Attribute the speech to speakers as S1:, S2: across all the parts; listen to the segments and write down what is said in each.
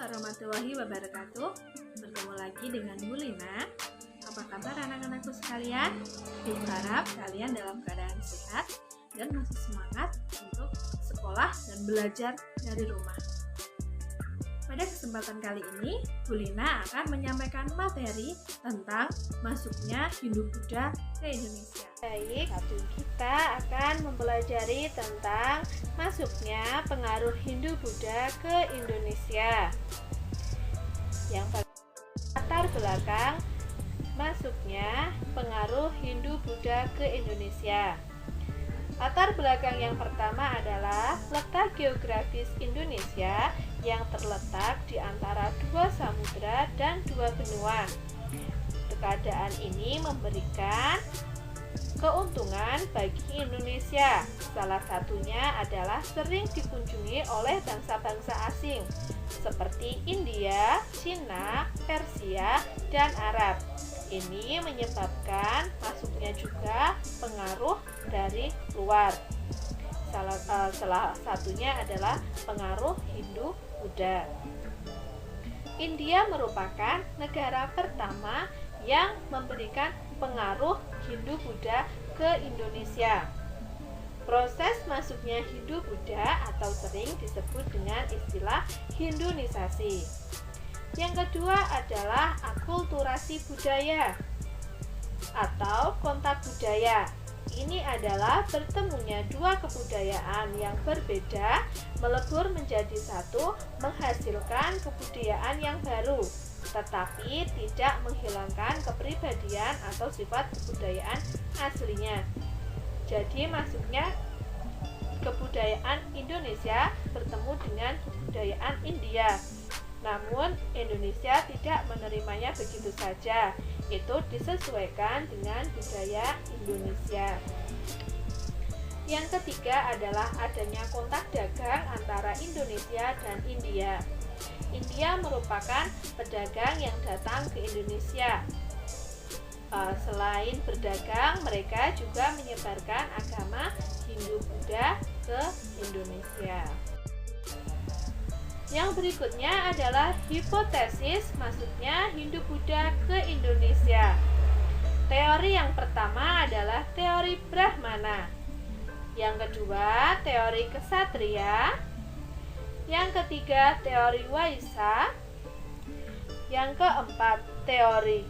S1: warahmatullahi wabarakatuh. Bertemu lagi dengan Bu Lina. Apa kabar anak-anakku sekalian? Ibu harap kalian dalam keadaan sehat dan masih semangat untuk sekolah dan belajar dari rumah. Pada kesempatan kali ini, Bu Lina akan menyampaikan materi tentang masuknya Hindu-Buddha ke Indonesia. Baik, kita akan mempelajari tentang masuknya pengaruh Hindu-Buddha ke Indonesia. Yang pertama, latar belakang masuknya pengaruh Hindu-Buddha ke Indonesia. Latar belakang yang pertama adalah letak geografis Indonesia yang terletak di antara dua samudra dan dua benua. Keadaan ini memberikan keuntungan bagi Indonesia. Salah satunya adalah sering dikunjungi oleh bangsa-bangsa asing seperti India, Cina, Persia, dan Arab. Ini menyebabkan masuknya juga pengaruh dari luar. Salah satunya adalah pengaruh Hindu-Buddha. India merupakan negara pertama yang memberikan pengaruh Hindu-Buddha ke Indonesia. Proses masuknya Hindu-Buddha atau sering disebut dengan istilah Hindunisasi. Yang kedua adalah akulturasi budaya atau kontak budaya. Ini adalah bertemunya dua kebudayaan yang berbeda melebur menjadi satu, menghasilkan kebudayaan yang baru, tetapi tidak menghilangkan kepribadian atau sifat kebudayaan aslinya. Jadi masuknya kebudayaan Indonesia bertemu dengan kebudayaan India. Namun Indonesia tidak menerimanya begitu saja. Itu disesuaikan dengan budaya Indonesia. Yang ketiga adalah adanya kontak dagang antara Indonesia dan India. India merupakan pedagang yang datang ke Indonesia. Selain berdagang, mereka juga menyebarkan agama Hindu-Buddha ke Indonesia. Yang berikutnya adalah hipotesis masuknya Hindu-Buddha ke Indonesia. Teori yang pertama adalah teori Brahmana. Yang kedua, teori Ksatria. Yang ketiga, teori Waisa. Yang keempat, teori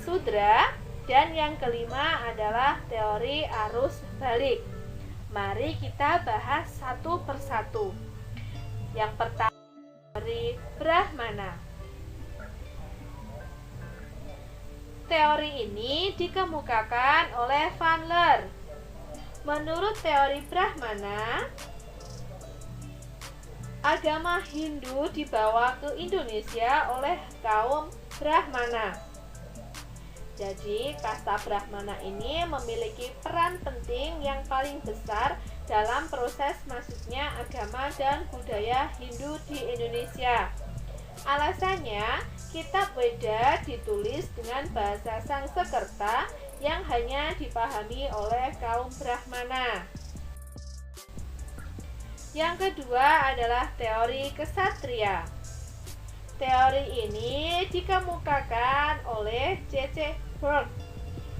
S1: Sudra. Dan yang kelima adalah teori arus balik. Mari kita bahas satu persatu. Yang pertama, teori Brahmana. Teori ini dikemukakan oleh Van Leer. Menurut teori Brahmana, agama Hindu dibawa ke Indonesia oleh kaum Brahmana. Jadi, kasta Brahmana ini memiliki peran penting yang paling besar dalam proses masuknya agama dan budaya Hindu di Indonesia. Alasannya, kitab Weda ditulis dengan bahasa Sanskerta yang hanya dipahami oleh kaum Brahmana. Yang kedua adalah teori Ksatria. Teori ini dikemukakan oleh C.C. Burke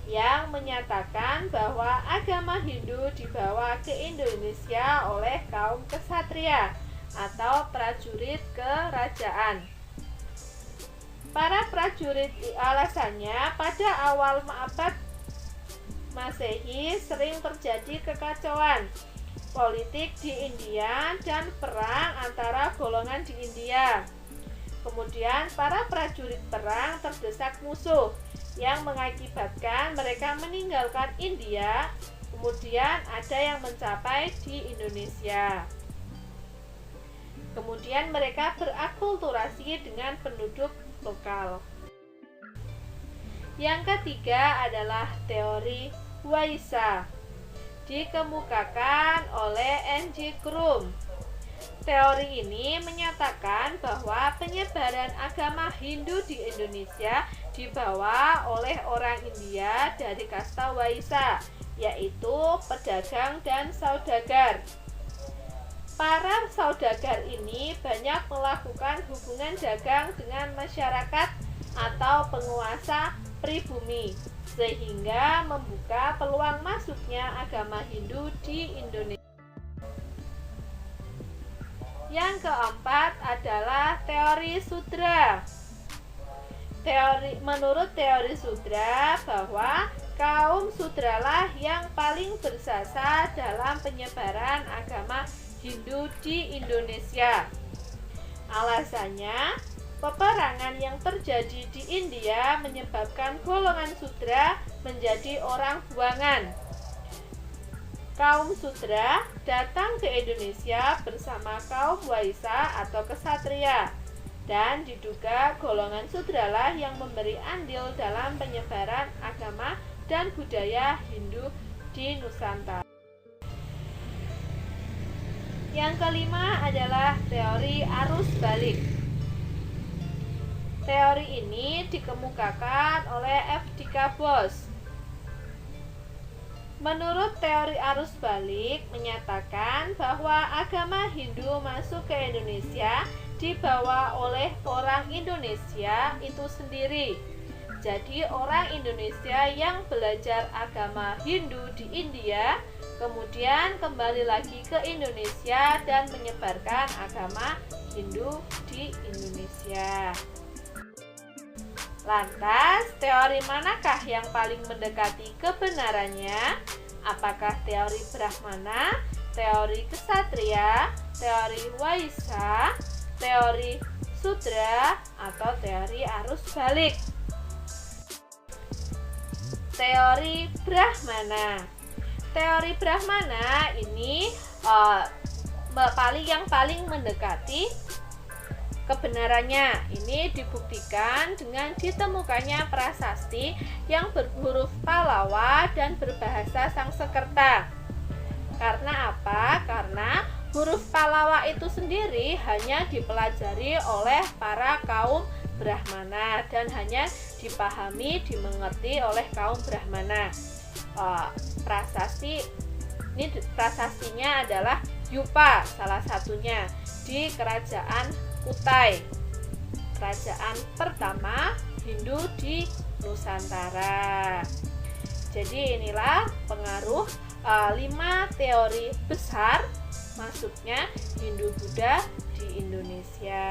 S1: yang menyatakan bahwa agama Hindu dibawa ke Indonesia oleh kaum ksatria atau prajurit kerajaan. Para prajurit alasannya pada awal abad Masehi sering terjadi kekacauan politik di India dan perang antara golongan di India. Kemudian para prajurit perang terdesak musuh yang mengakibatkan mereka meninggalkan India. Kemudian ada yang mencapai di Indonesia. Kemudian mereka berakulturasi dengan penduduk lokal. Yang ketiga adalah teori Waisa. Dikemukakan oleh N.G. Krum. Teori ini menyatakan bahwa penyebaran agama Hindu di Indonesia dibawa oleh orang India dari kasta Waisa, yaitu pedagang dan saudagar. Para saudagar ini banyak melakukan hubungan dagang dengan masyarakat atau penguasa pribumi, sehingga membuka peluang masuknya agama Hindu di Indonesia. Yang keempat adalah teori sudra. Menurut teori sudra bahwa kaum sudralah yang paling bersasa dalam penyebaran agama Hindu di Indonesia. Alasannya, peperangan yang terjadi di India menyebabkan golongan sudra menjadi orang buangan. Kaum sudra datang ke Indonesia bersama kaum Waisya atau kesatria, dan diduga golongan sudralah yang memberi andil dalam penyebaran agama dan budaya Hindu di Nusantara. Yang kelima adalah teori arus balik. Teori ini dikemukakan oleh F.D.K. Bos. Menurut teori arus balik menyatakan bahwa agama Hindu masuk ke Indonesia dibawa oleh orang Indonesia itu sendiri. Jadi orang Indonesia yang belajar agama Hindu di India kemudian kembali lagi ke Indonesia dan menyebarkan agama Hindu di Indonesia. Lantas, teori manakah yang paling mendekati kebenarannya? Apakah teori Brahmana, teori Kesatria, teori Waisya, teori Sudra, atau teori arus balik? Teori Brahmana. Teori Brahmana ini yang paling mendekati kebenarannya. Ini dibuktikan dengan ditemukannya prasasti yang berhuruf Pallava dan berbahasa Sanskerta. Karena apa? Karena huruf Pallava itu sendiri hanya dipelajari oleh para kaum Brahmana dan hanya dipahami, dimengerti oleh kaum Brahmana. Prasastinya adalah Yupa, salah satunya di kerajaan Kutai, kerajaan pertama Hindu di Nusantara. Jadi inilah pengaruh 5 teori besar masuknya Hindu Buddha di Indonesia.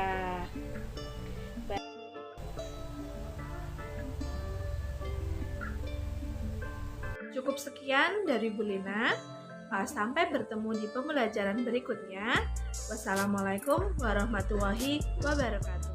S1: Cukup sekian dari Bu Lina. Sampai bertemu di pembelajaran berikutnya. Wassalamualaikum warahmatullahi wabarakatuh.